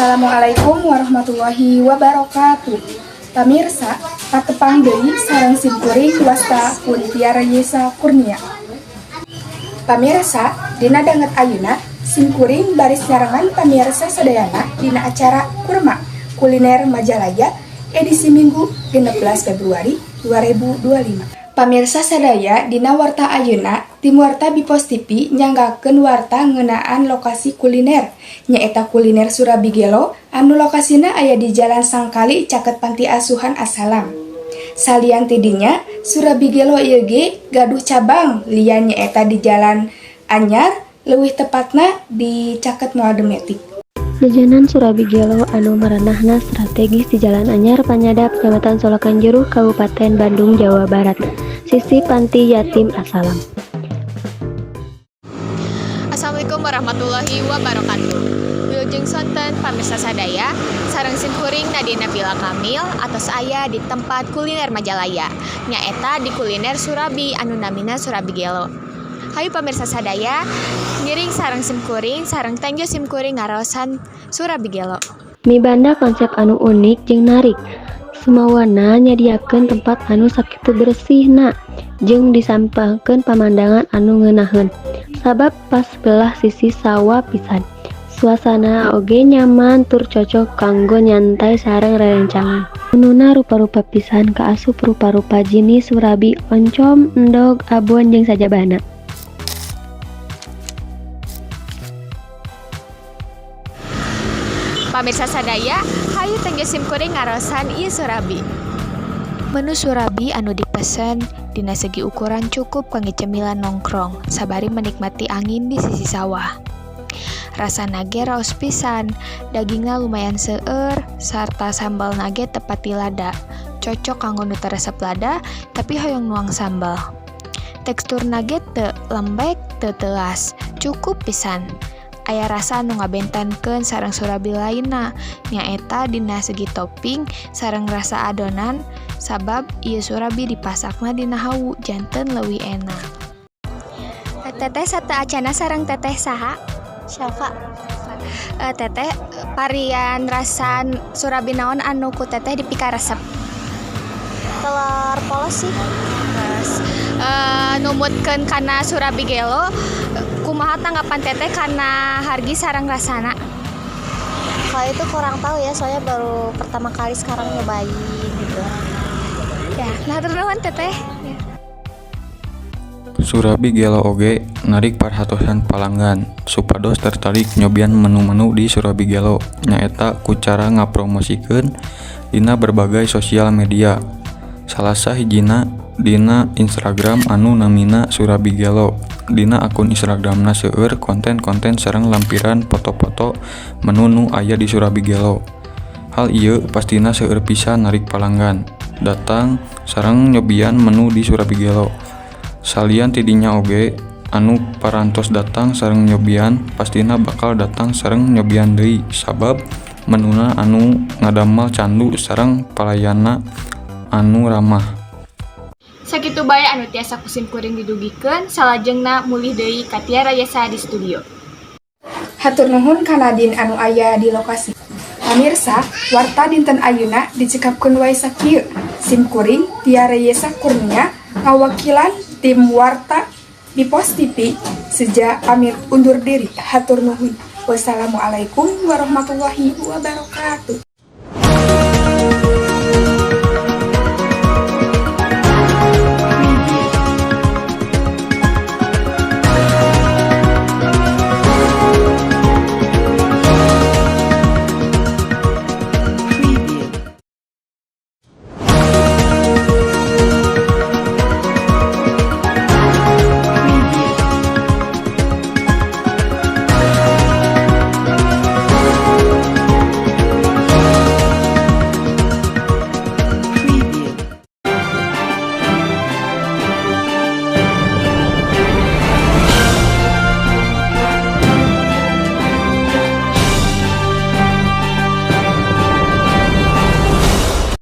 Wassalamualaikum warahmatullahi wabarakatuh. Pamirsa, patepang deui sareng simkuring wasta pun Tiara Yesa Kurnia. Pamirsa, dina danget ayeuna simkuring baris nyarengan pamirsa sadayana dina acara Kurma Kuliner Majalaya edisi Minggu 16 Februari 2025. Pamirsa sadaya dina warta ayeuna tim warta Bipos TV nyanggakeun warta ngeunaan lokasi kuliner nyaeta kuliner Surabi Gelo anu lokasina aya di Jalan Sangkali caket Panti Asuhan Asalam. Salian tidinya Surabi Gelo ieu ge gaduh cabang lian nyaeta di Jalan Anyar leuwih tepatna di caket Moal Demetik. Jajanan Surabi Gelo anu maranahna strategis di Jalan Anyar Panyadap, Kecamatan Solokan Jeruh, Kabupaten Bandung, Jawa Barat, sisi Panti Yatim Asalam. Assalamualaikum warahmatullahi wabarakatuh. Wilujeng sonten pamirsa sadaya, sareng simkuring Nadina Bila Kamil atos aya di tempat kuliner Majalaya, nyaeta di kuliner Surabi anu namina Surabi Gelo. Hayu pamirsa sadaya, ngiring sareng simkuring sareng tengjo simkuring ngaraosan Surabi Gelo. Mibanda konsep anu unik jeung narik. Sumawana nyadiakeun tempat anu sakitu bersihna jeung disampangkeun pamandangan anu ngeunaheun. Sabab pas belah sisi sawah pisan. Suasana oge nyaman tur cocok kanggo nyantai sareng rerencangan. Menuna rupa-rupa pisan kaasup rupa-rupa jinis Surabi, oncom, endog, abon jeung sajabana. Pamirsa sadaya, hayu tengjo simkuring ngaraosan ieu Surabi. Menu Surabi anu dipesen dina segi ukuran cukup kangge cemilan nongkrong sabari menikmati angin di sisi sawah. Rasana ge raos pisan, dagingna lumayan seueur sarta sambal nage tepati lada. Cocok kanggo nu teu resep lada tapi hoyong nuang sambal. Tekstur nage teu lembek teu teuas, cukup pisan. Aya rasa anu ngabentenkeun sareng Surabi lainna nyaeta dina segi topping sareng rasa adonan sabab ieu Surabi dipasakna dina hawu janten leuwih enak. Teteh sata acana sareng teteh saha? Syafa. Teteh varian rasa Surabi naon anu ku teteh dipika resep? Telur polos sih. Terus numutkeun kana Surabi Gelo kumaha tanggapan teteh kana hargi sareng rasana? Kalau itu kurang tahu ya, soalnya baru pertama kali sekarang nyobain gitu. Ya, nah terus teteh. Ya. Surabi Gelo oge narik parhatosan pelanggan supados tertarik nyobian menu-menu di Surabi Gelo nyaeta ku cara ngapromosikeun dina berbagai sosial media. Salah sahijina dina Instagram anu namina Surabi Gelo. Dina akun Instagramna seueur konten-konten sareng lampiran foto-foto menu nu aya di Surabi Gelo. Hal ieu pastina seueur pisan narik pelanggan datang sareng nyobian menu di Surabi Gelo. Salian tidinya oge anu parantos datang sareng nyobian pastina bakal datang sareng nyobian deui sabab menuna anu ngadamel candu sareng pelayanna anu ramah. Sakitu bae anu tiasa kusimkuring didugikeun salajengna mulih deui ka Tiara Yesa di studio. Hatur nuhun kana Din anu aya di lokasi. Pamirsa, warta dinten ayeuna dicekapkeun wae sakieu. Simkuring Tiara Yesa Kurnia ngawakilan tim warta Bipos TV seja pamit undur diri. Hatur nuhun. Wassalamualaikum warahmatullahi wabarakatuh.